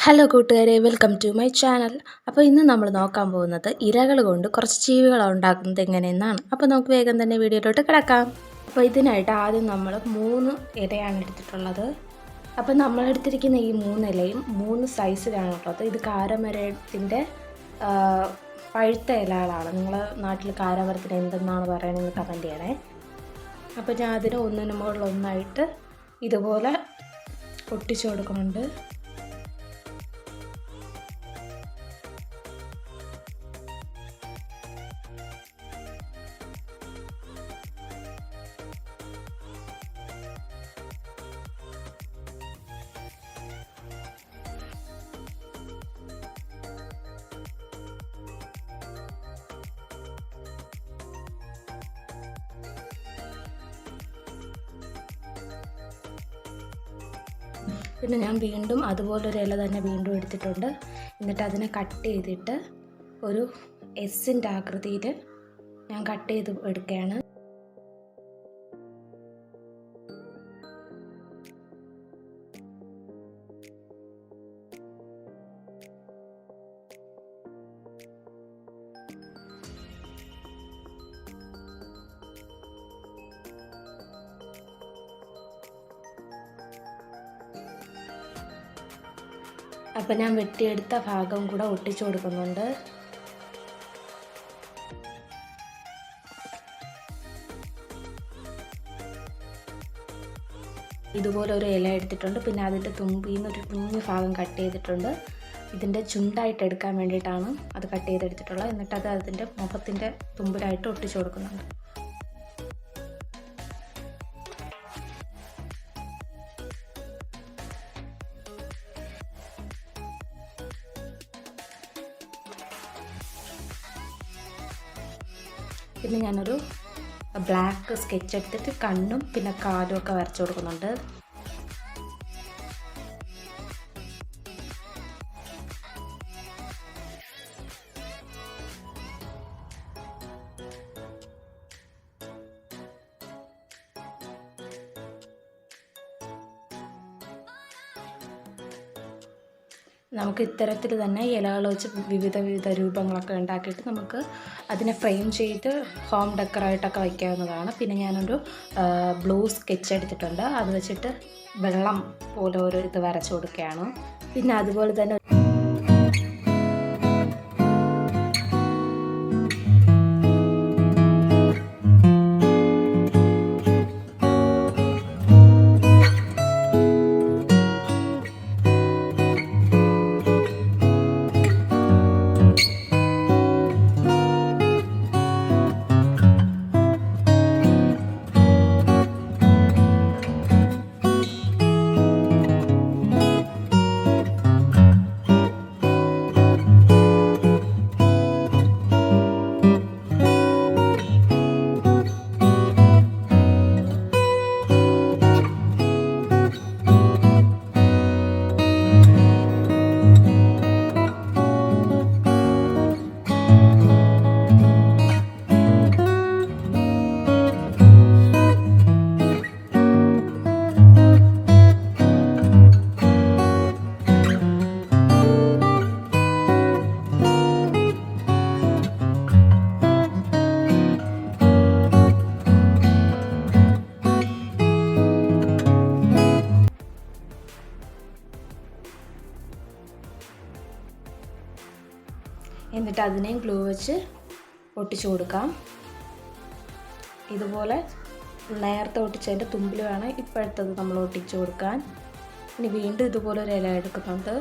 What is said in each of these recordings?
Hello കൂട്ടുകാരെ, welcome to my channel. അപ്പോൾ ഇന്ന് നമ്മൾ നോക്കാൻ പോകുന്നത് ഇരകൾ കൊണ്ട് കുറച്ച് ജീവികൾ ഉണ്ടാക്കുന്നത് എങ്ങനെയെന്നാണ്. അപ്പോൾ നമുക്ക് വേഗം തന്നെ വീഡിയോയിലോട്ട് കിടക്കാം. അപ്പോൾ ഇതിനായിട്ട് ആദ്യം നമ്മൾ 3 ഇലയാണ് എടുത്തിട്ടുള്ളത്. അപ്പോൾ നമ്മളെടുത്തിരിക്കുന്ന ഈ 3 ഇലയും 3 സൈസിലാണ് ഉള്ളത്. ഇത് കാരമരത്തിൻ്റെ പഴുത്ത ഇലകളാണ്. നിങ്ങളുടെ നാട്ടിൽ കാരമരത്തിന് എന്തെന്നാണ് പറയണമെന്ന് കമൻറ്റ് ചെയ്യണേ. അപ്പോൾ ഞാൻ അതിന് ഒന്നിനു മുകളിൽ ഒന്നായിട്ട് ഇതുപോലെ ഒട്ടിച്ചു കൊടുക്കുന്നുണ്ട്. പിന്നെ ഞാൻ വീണ്ടും അതുപോലൊരു ഇല തന്നെ വീണ്ടും എടുത്തിട്ടുണ്ട്. എന്നിട്ട് അതിനെ കട്ട് ചെയ്തിട്ട് ഒരു എസിൻ്റെ ആകൃതിയിൽ ഞാൻ കട്ട് ചെയ്ത് എടുക്കുകയാണ്. അപ്പം ഞാൻ വെട്ടിയെടുത്ത ഭാഗം കൂടെ ഒട്ടിച്ചു കൊടുക്കുന്നുണ്ട്. ഇതുപോലെ ഒരു ഇല എടുത്തിട്ടുണ്ട്. പിന്നെ അതിൻ്റെ തുമ്പിൽ നിന്ന് ഒരു കുഞ്ഞു ഭാഗം കട്ട് ചെയ്തിട്ടുണ്ട്. ഇതിൻ്റെ ചുണ്ടായിട്ട് എടുക്കാൻ വേണ്ടിയിട്ടാണ് അത് കട്ട് ചെയ്തെടുത്തിട്ടുള്ളത്. എന്നിട്ട് അത് അതിൻ്റെ മുഖത്തിൻ്റെ തുമ്പിലായിട്ട് ഒട്ടിച്ചു കൊടുക്കുന്നുണ്ട്. പിന്നെ ഞാനൊരു ബ്ലാക്ക് സ്കെച്ച് എടുത്തിട്ട് കണ്ണും പിന്നെ കാലും ഒക്കെ വരച്ചു കൊടുക്കുന്നുണ്ട്. നമുക്ക് ഇത്തരത്തിൽ തന്നെ ഇലകൾ വെച്ച് വിവിധ രൂപങ്ങളൊക്കെ ഉണ്ടാക്കിയിട്ട് നമുക്ക് അതിനെ ഫ്രെയിം ചെയ്ത് ഹോം ഡെക്കറായിട്ടൊക്കെ വയ്ക്കാവുന്നതാണ്. പിന്നെ ഞാനൊരു ബ്ലൂ സ്കെച്ച് എടുത്തിട്ടുണ്ട്. അത് വെച്ചിട്ട് വെള്ളം പോലെ ഒരു ഇത് വരച്ചു കൊടുക്കുകയാണ്. പിന്നെ അതുപോലെ തന്നെ എന്നിട്ട് അതിനെയും ഗ്ലൂ വെച്ച് ഒട്ടിച്ചു കൊടുക്കാം. ഇതുപോലെ നേരത്തെ ഒട്ടിച്ചതിൻ്റെ തുമ്പിൽ വേണം ഇപ്പോഴത്തത് നമ്മൾ ഒട്ടിച്ചു കൊടുക്കാൻ. ഇനി വീണ്ടും ഇതുപോലെ ഒരു ഇല എടുക്കുന്നുണ്ട്.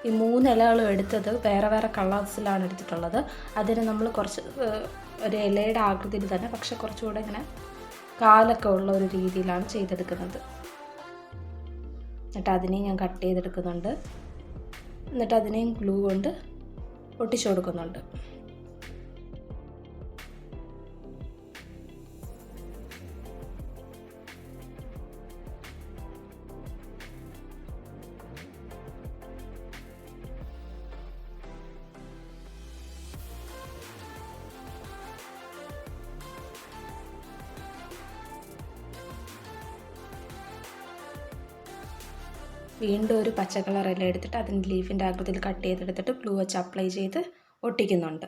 ഈ 3 ഇലകളും എടുത്തത് വേറെ വേറെ കളേഴ്സിലാണ് എടുത്തിട്ടുള്ളത്. അതിന് നമ്മൾ കുറച്ച് ഒരു ഇലയുടെ ആകൃതിയിൽ തന്നെ, പക്ഷെ കുറച്ചുകൂടെ ഇങ്ങനെ കാലൊക്കെ ഉള്ള ഒരു രീതിയിലാണ് ചെയ്തെടുക്കുന്നത്. എന്നിട്ട് അതിനെയും ഞാൻ കട്ട് ചെയ്തെടുക്കുന്നുണ്ട്. എന്നിട്ട് അതിനെയും ഗ്ലൂ കൊണ്ട് ഒട്ടിച്ചു കൊടുക്കുന്നുണ്ട്. വീണ്ടും ഒരു പച്ച കളർ ഇല എടുത്തിട്ട് അതിൻ്റെ ലീഫിൻ്റെ ആകൃതിയിൽ കട്ട് ചെയ്തെടുത്തിട്ട് ഗ്ലൂ വെച്ച് അപ്ലൈ ചെയ്ത് ഒട്ടിക്കുന്നുണ്ട്.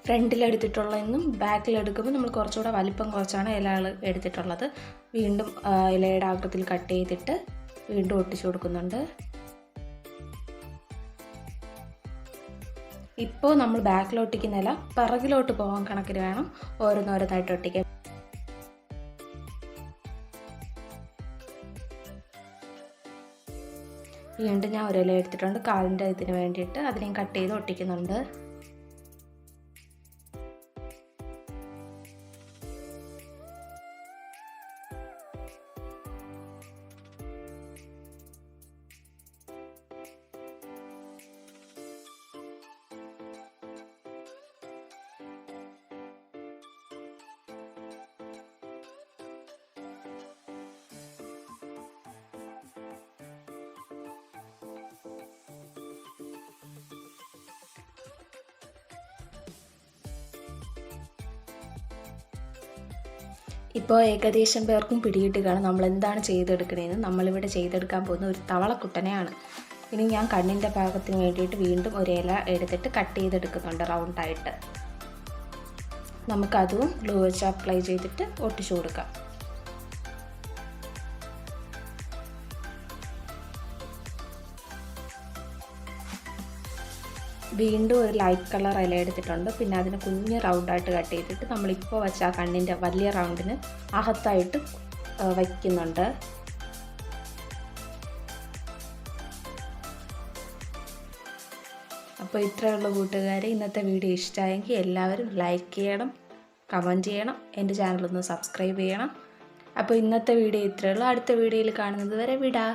ഫ്രണ്ടിലെടുത്തിട്ടുള്ളതെന്നും ബാക്കിലെടുക്കുമ്പോൾ നമ്മൾ കുറച്ചുകൂടെ വലിപ്പം കുറച്ചാണ് ഇലകൾ എടുത്തിട്ടുള്ളത്. വീണ്ടും ഇലയുടെ ആകൃതിയിൽ കട്ട് ചെയ്തിട്ട് വീണ്ടും ഒട്ടിച്ചു കൊടുക്കുന്നുണ്ട്. ഇപ്പോൾ നമ്മൾ ബാക്കിലൊട്ടിക്കുന്ന ഇല പിറകിലോട്ട് പോകാൻ കണക്കിന് വേണം ഓരോന്നോരോന്നായിട്ട് ഒട്ടിക്കാൻ. വീണ്ടും ഞാൻ ഒരു ഇല എടുത്തിട്ടുണ്ട് കാലിൻ്റെ ഇതിന് വേണ്ടിയിട്ട്, അതിനെയും കട്ട് ചെയ്ത് ഒട്ടിക്കുന്നുണ്ട്. ഇപ്പോൾ ഏകദേശം പേർക്കും പിടികിട്ടി കാണും നമ്മൾ എന്താണ് ചെയ്തെടുക്കണേന്ന്. നമ്മളിവിടെ ചെയ്തെടുക്കാൻ പോകുന്ന ഒരു തവളക്കുട്ടനെയാണ്. ഇനി ഞാൻ കണ്ണിൻ്റെ ഭാഗത്തിന് വേണ്ടിയിട്ട് വീണ്ടും ഒരു ഇല എടുത്തിട്ട് കട്ട് ചെയ്തെടുക്കുന്നുണ്ട് റൗണ്ടായിട്ട്. നമുക്കതും ഗ്ലൂ വെച്ച് അപ്ലൈ ചെയ്തിട്ട് ഒട്ടിച്ചു കൊടുക്കാം. വീണ്ടും ഒരു ലൈറ്റ് കളർ ഇല എടുത്തിട്ടുണ്ട്. പിന്നെ അതിന് കുഞ്ഞ് റൗണ്ടായിട്ട് കട്ട് ചെയ്തിട്ട് നമ്മളിപ്പോൾ വെച്ച ആ കണ്ണിൻ്റെ വലിയ റൗണ്ടിന് അകത്തായിട്ട് വയ്ക്കുന്നുണ്ട്. അപ്പോൾ ഇത്രയുള്ള കൂട്ടുകാരെ, ഇന്നത്തെ വീഡിയോ ഇഷ്ടമായെങ്കിൽ എല്ലാവരും ലൈക്ക് ചെയ്യണം, കമൻറ്റ് ചെയ്യണം, എൻ്റെ ചാനലൊന്ന് സബ്സ്ക്രൈബ് ചെയ്യണം. അപ്പോൾ ഇന്നത്തെ വീഡിയോ ഇത്രയുള്ളൂ. അടുത്ത വീഡിയോയിൽ കാണുന്നത് വരെ വിടാ.